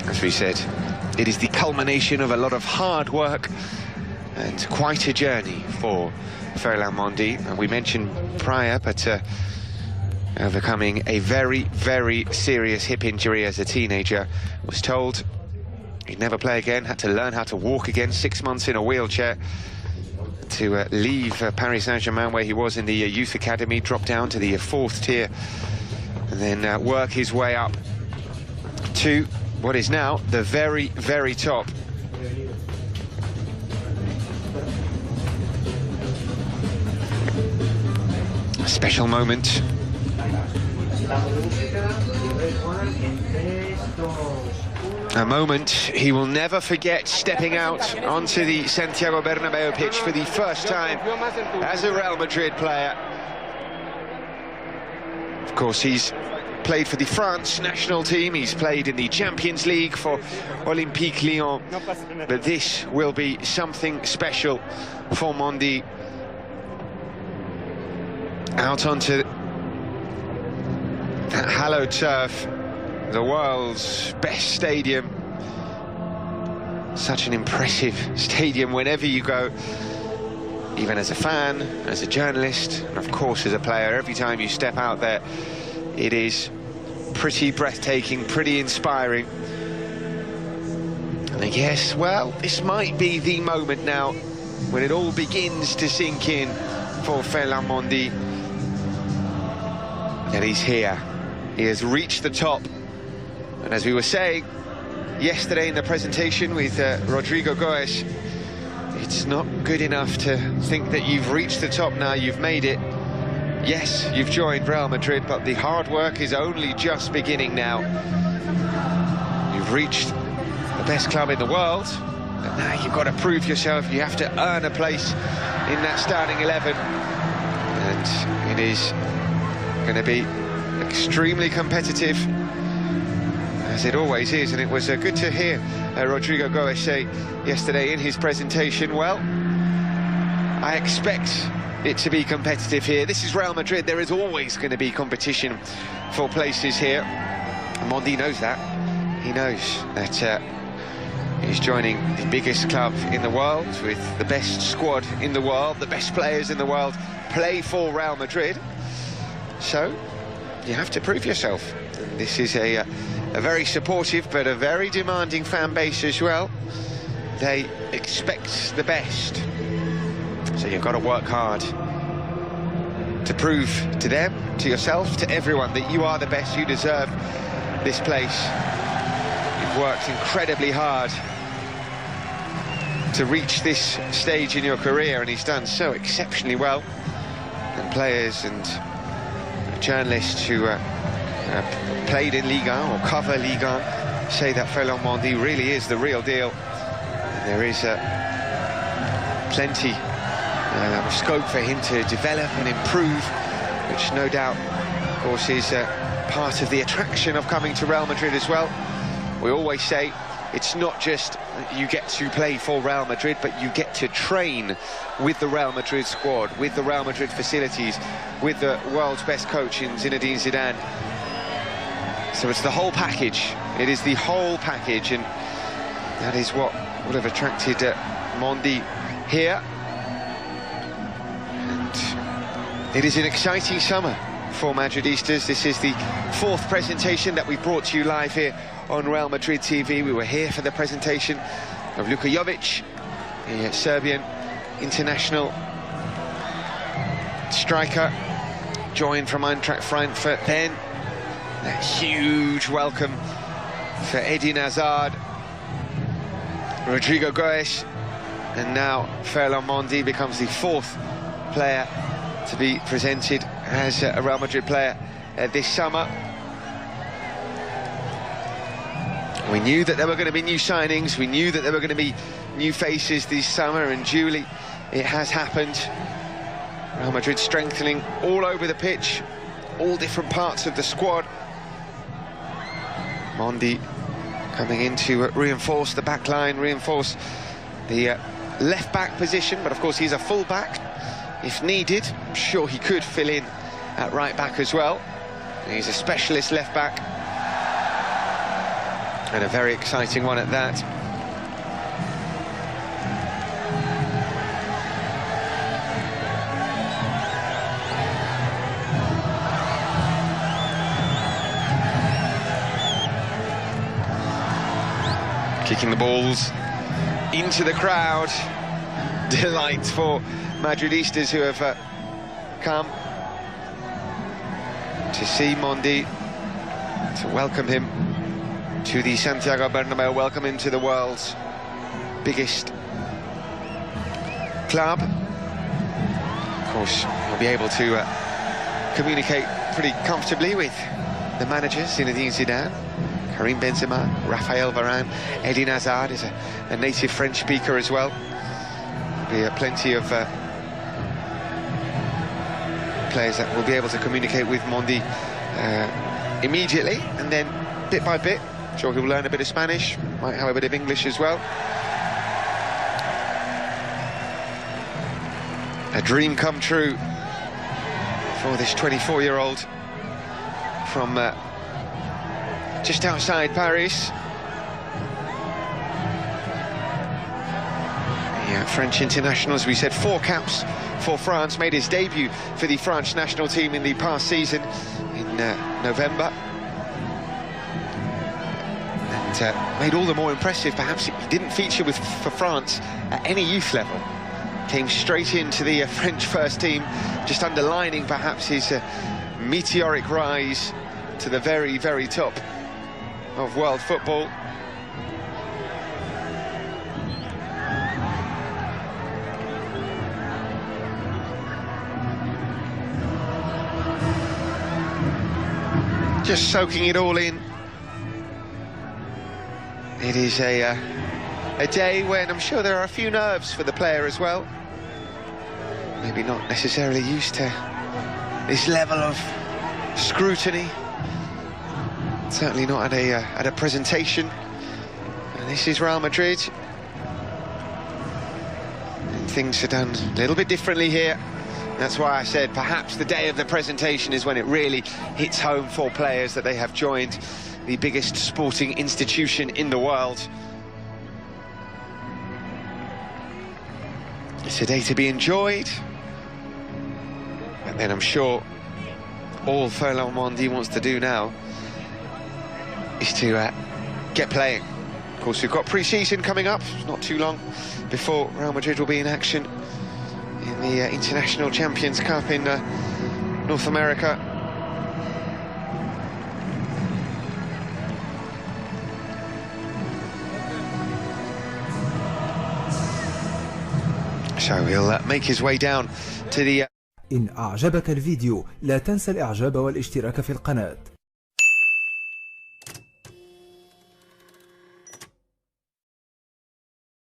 As we said, it is the culmination of a lot of hard work and quite a journey for Ferland Mendy. And we mentioned prior, but overcoming a very, very serious hip injury as a teenager, was told he'd never play again, had to learn how to walk again, 6 months in a wheelchair, to leave Paris Saint-Germain, where he was in the youth academy, drop down to the 4th tier, and then work his way up to what is now the very, very top. A special moment. A moment he will never forget, stepping out onto the Santiago Bernabéu pitch for the first time as a Real Madrid player. Of course, he's played for the France national team, he's played in the Champions League for Olympique Lyon, but this will be something special for Mendy. Out onto that hallowed turf, the world's best stadium. Such an impressive stadium whenever you go, even as a fan, as a journalist, and of course as a player. Every time you step out there, it is pretty breathtaking, pretty inspiring. And I guess, well, this might be the moment now when it all begins to sink in for Ferland Mendy. And he's here. He has reached the top. And as we were saying yesterday in the presentation with Rodrigo Goes, it's not good enough to think that you've reached the top now, you've made it. Yes, you've joined Real Madrid, but the hard work is only just beginning now. You've reached the best club in the world, but now you've got to prove yourself. You have to earn a place in that starting 11. And it is going to be extremely competitive, as it always is. And it was good to hear Rodrigo Goes say yesterday in his presentation, well, I expect it to be competitive here. This is Real Madrid. There is always going to be competition for places here. Mendy knows that. He knows that he's joining the biggest club in the world, with the best squad in the world, the best players in the world play for Real Madrid. So you have to prove yourself. This is a very supportive but a very demanding fan base as well. They expect the best. So you've got to work hard to prove to them, to yourself, to everyone that you are the best, you deserve this place. You've worked incredibly hard to reach this stage in your career, and he's done so exceptionally well. And players and journalists who played in Ligue 1 or cover Ligue 1 say that Ferland Mendy really is the real deal. And there is plenty of scope for him to develop and improve, which no doubt, of course, is part of the attraction of coming to Real Madrid as well. We always say it's not just you get to play for Real Madrid, but you get to train with the Real Madrid squad, with the Real Madrid facilities, with the world's best coach in Zinedine Zidane. So it's the whole package. It is the whole package, and that is what would have attracted Mendy here. And it is an exciting summer for Madridistas. This is the 4th presentation that we brought to you live here on Real Madrid TV. We were here for the presentation of Luka Jovic, the Serbian international striker, joined from Eintracht Frankfurt. Then that huge welcome for Eden Hazard, Rodrigo Goes, and now Ferland Mendy becomes the 4th player to be presented as a Real Madrid player this summer. We knew that there were going to be new signings, we knew that there were going to be new faces this summer, and duly it has happened. Real Madrid strengthening all over the pitch, all different parts of the squad. Mendy coming in to reinforce the back line, reinforce the left-back position, but of course he's a full-back. If needed, I'm sure he could fill in at right-back as well. He's a specialist left-back. And a very exciting one at that. Kicking the balls into the crowd. Delight for Madridistas who have come to see Mindi, to welcome him to the Santiago Bernabeu, welcome him to the world's biggest club. Of course, he'll be able to communicate pretty comfortably with the managers, Zinedine Zidane, Karim Benzema, Raphael Varane. Eden Hazard is a native French speaker as well. There'll be plenty of players that will be able to communicate with Mindi immediately, and then bit by bit, I'm sure he'll learn a bit of Spanish, might have a bit of English as well. A dream come true for this 24-year-old from just outside Paris. The French international, as we said, 4 caps for France, made his debut for the French national team in the past season in November. And made all the more impressive, perhaps he didn't feature for France at any youth level. Came straight into the French first team, just underlining perhaps his meteoric rise to the very, very top of world football. Just soaking it all in. It is a day when I'm sure there are a few nerves for the player as well. Maybe not necessarily used to this level of scrutiny. Certainly not at a presentation. And this is Real Madrid. And things are done a little bit differently here. That's why I said perhaps the day of the presentation is when it really hits home for players that they have joined the biggest sporting institution in the world. It's a day to be enjoyed. And then I'm sure all Ferland Mindi wants to do now is to get playing. Of course, we've got pre-season coming up. It's not too long before Real Madrid will be in action in the International Champions Cup in North America. So he'll make his way down to the... إن أعجبك الفيديو لا تنسى الإعجاب والاشتراك في القناة.